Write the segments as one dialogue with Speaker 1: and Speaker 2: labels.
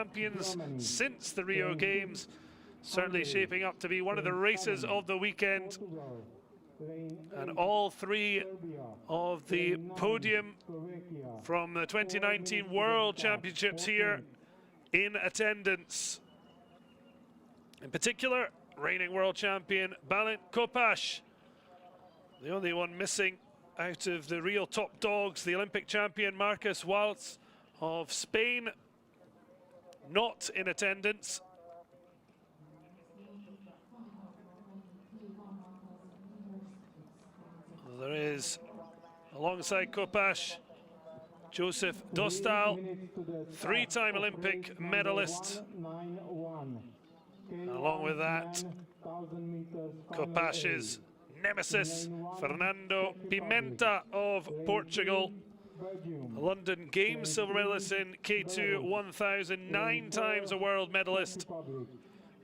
Speaker 1: champions since the Rio Games. Certainly shaping up to be one of the races of the weekend. And all three of the podium from the 2019 World Championships here in attendance. In particular, reigning world champion Balint Kopash, the only one missing out of the real top dogs. The Olympic champion Marcus Waltz of Spain, not in attendance. There is, alongside Kopash, Joseph Dostal, three-time Olympic medalist. And along with that, Kopash's nemesis, Fernando Pimenta of Portugal, a London Games silver medalist in K2 1000, 9 times a world medalist,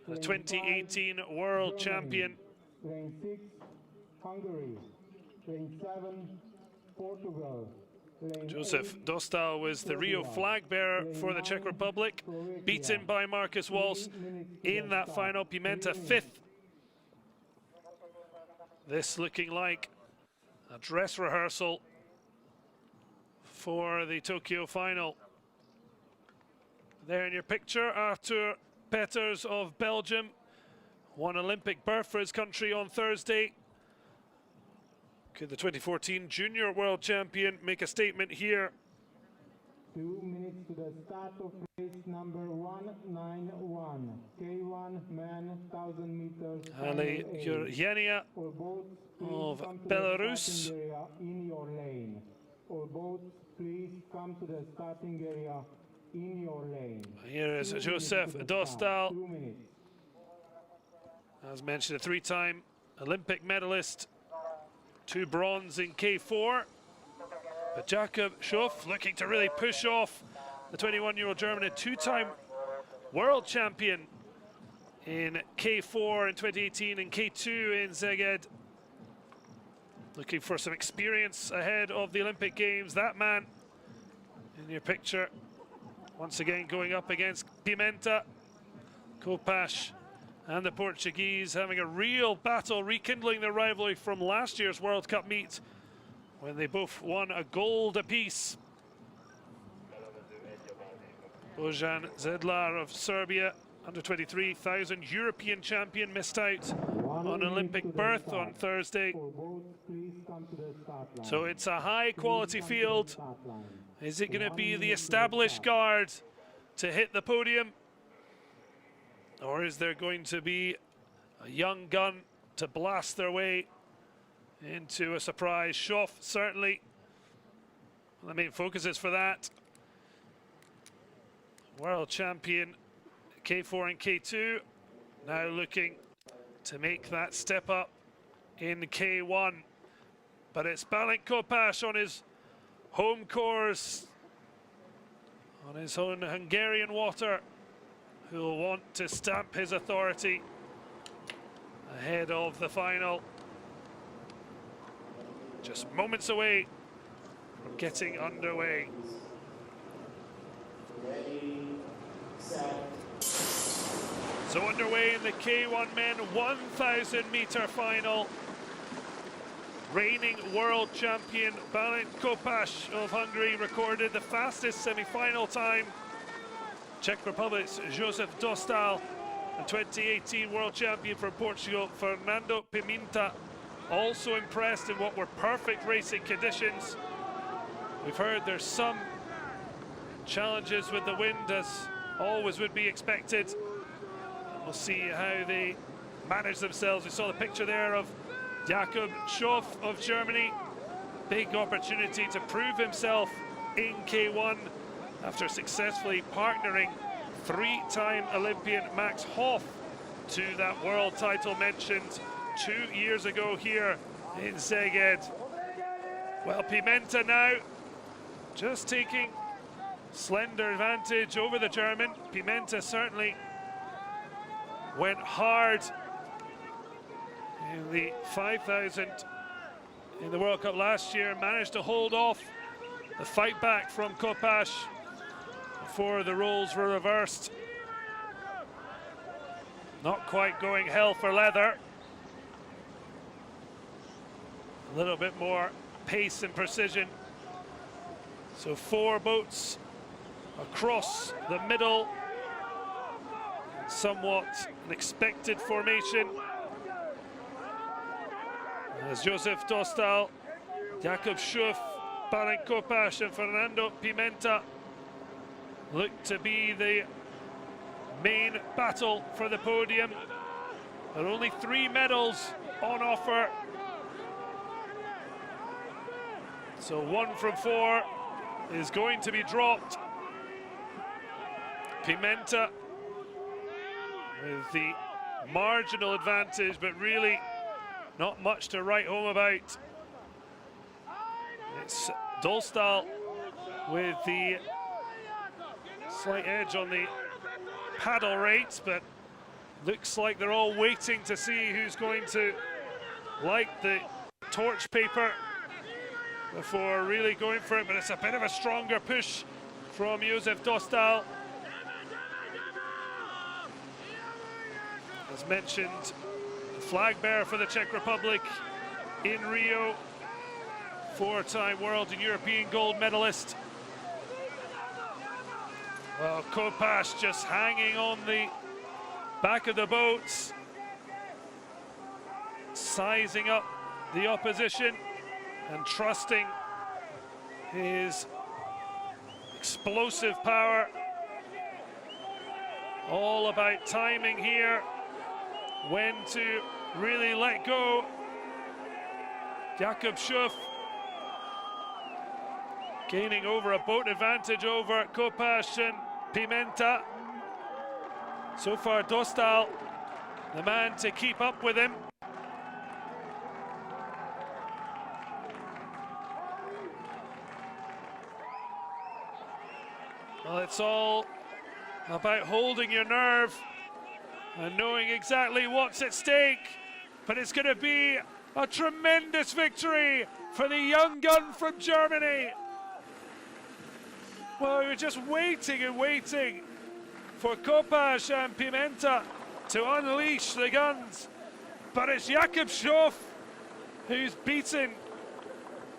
Speaker 1: a 2018 world champion. Joseph Dostal was the Rio flag bearer for the Czech Republic, beaten by Marcus Waltz in that final. Pimenta 5th. This looking like a dress rehearsal for the Tokyo final. There in your picture, Arthur Peters of Belgium won Olympic berth for his country on Thursday. Could the 2014 junior world champion make a statement here?
Speaker 2: 2 minutes to the start of race number 191. K1 men 1000 meters.
Speaker 1: Ale Yurgenia of Belarus.
Speaker 2: In your lane. Or both, please come to the starting area in your lane.
Speaker 1: Here is Joseph Dostal. As mentioned, a 3-time Olympic medalist. 2 bronze in K4. But Jakob Schoff looking to really push off the 21-year-old German, a 2-time world champion in K4 in 2018 and K2 in Szeged. Looking for some experience ahead of the Olympic Games. That man in your picture, once again going up against Pimenta. Kopash and the Portuguese having a real battle, rekindling their rivalry from last year's World Cup meet when they both won a gold apiece. Bojan Zedlar of Serbia, under 23,000 European champion, missed out on Olympic berth on Thursday. So it's a high quality field. Is it going to be the established guard to hit the podium? Or is there going to be a young gun to blast their way into a surprise? Schoff, certainly the main focus is for that. World champion K4 and K2, now looking to make that step up in K1. But it's Balint Kopash on his home course, on his own Hungarian water, who will want to stamp his authority ahead of the final. Just moments away from getting underway.
Speaker 3: Ready, set.
Speaker 1: So underway in the K1 men 1,000 meter final. Reigning world champion Balint Kopash of Hungary recorded the fastest semi-final time. Czech Republic's Joseph Dostal, the 2018 world champion from Portugal, Fernando Pimenta, also impressed in what were perfect racing conditions. We've heard there's some challenges with the wind, as always would be expected. We'll see how they manage themselves. We saw the picture there of Jakob Schoff of Germany. Big opportunity to prove himself in K1 after successfully partnering 3-time Olympian Max Hoff to that world title mentioned 2 years ago here in Szeged. Well, Pimenta now just taking slender advantage over the German. Pimenta certainly went hard in the 5,000 in the World Cup last year, managed to hold off the fight back from Kopash. before the roles were reversed. Not quite going hell for leather. A little bit more pace and precision. So 4 boats across the middle. Somewhat an expected formation. As Joseph Dostal, Jakob Schöpf, Balint Kopacz and Fernando Pimenta look to be the main battle for the podium. There are only 3 medals on offer. So 1 from 4 is going to be dropped. Pimenta with the marginal advantage, but really not much to write home about. It's Dostal with the slight edge on the paddle rates, but looks like they're all waiting to see who's going to light the torch paper before really going for it. But it's a bit of a stronger push from Joseph Dostal. As mentioned, the flag bearer for the Czech Republic in Rio, 4-time world and European gold medalist. Well, Kopacz just hanging on the back of the boats, sizing up the opposition and trusting his explosive power. All about timing here, when to really let go. Jakob Schöpf gaining over a boat advantage over Kopacz and Pimenta. So far, Dostal, the man to keep up with him. Well, it's all about holding your nerve and knowing exactly what's at stake. But it's going to be a tremendous victory for the young gun from Germany. Well, we were just waiting and waiting for Kopacz and Pimenta to unleash the guns. But it's Jakob Schöpf who's beaten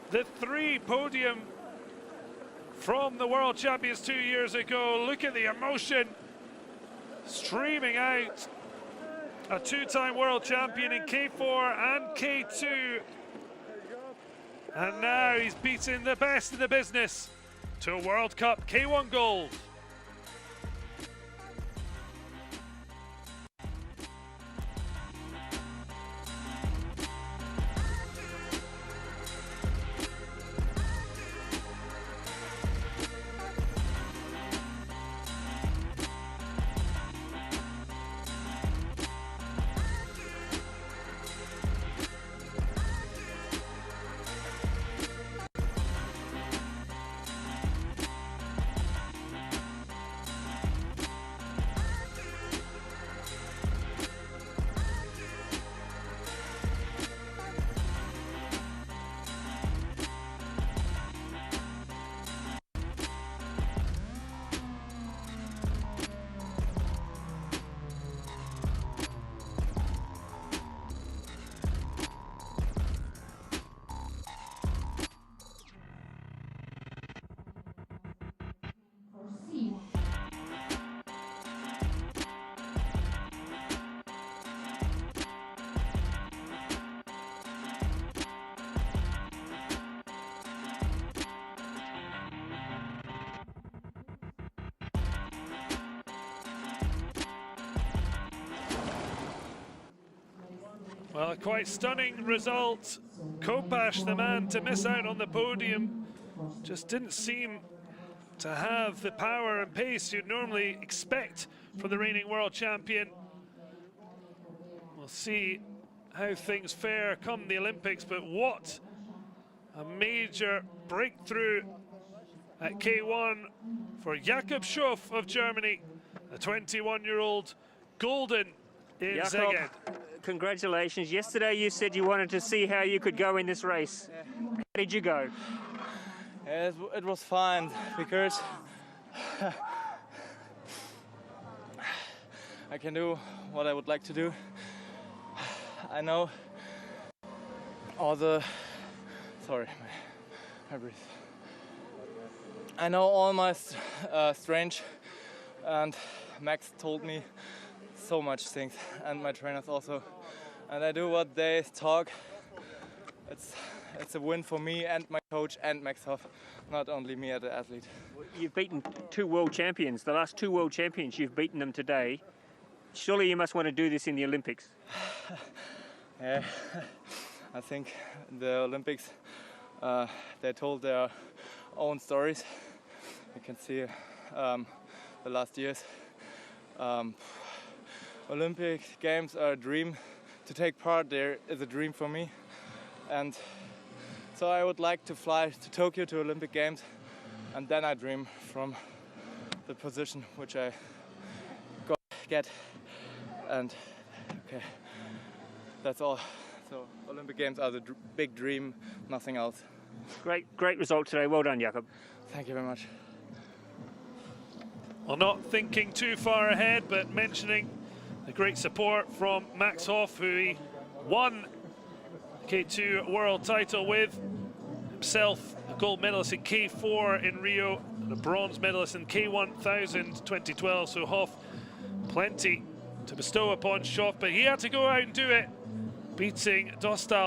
Speaker 1: the 3 podium from the World Champions 2 years ago. Look at the emotion streaming out. A 2-time world champion in K4 and K2. And now he's beaten the best in the business to a World Cup K1 gold. Well, a quite stunning result. Kopacz, the man to miss out on the podium, just didn't seem to have the power and pace you'd normally expect from the reigning world champion. We'll see how things fare come the Olympics, but what a major breakthrough at K1 for Jakob Schöpf of Germany, a 21-year-old golden in
Speaker 4: Jakob,
Speaker 1: Szeged.
Speaker 4: congratulations. Yesterday you said you wanted to see how you could go in this race. How did you go?
Speaker 5: It was fun because I can do what I would like to do. I know all the, sorry, my breath. I know all my strengths, and Max told me so much things, and my trainers also. And I do what they talk. It's a win for me and my coach and Max Hoff, not only me as an athlete.
Speaker 4: You've beaten 2 world champions. The last 2 world champions, you've beaten them today. Surely you must want to do this in the Olympics.
Speaker 5: Yeah, I think the Olympics, they told their own stories. You can see the last years. Olympic Games are a dream. To take part there is a dream for me. And so I would like to fly to Tokyo to Olympic Games, and then I dream from the position which I get. And okay, that's all. So Olympic Games are the big dream, nothing else.
Speaker 4: Great result today. Well done, Jakob.
Speaker 5: Thank you very much.
Speaker 1: Well, not thinking too far ahead, but mentioning the great support from Max Hoff, who he won K2 world title with. Himself a gold medalist in K4 in Rio, and a bronze medalist in K1000 2012. So Hoff, plenty to bestow upon Schoff, but he had to go out and do it, beating Dostal.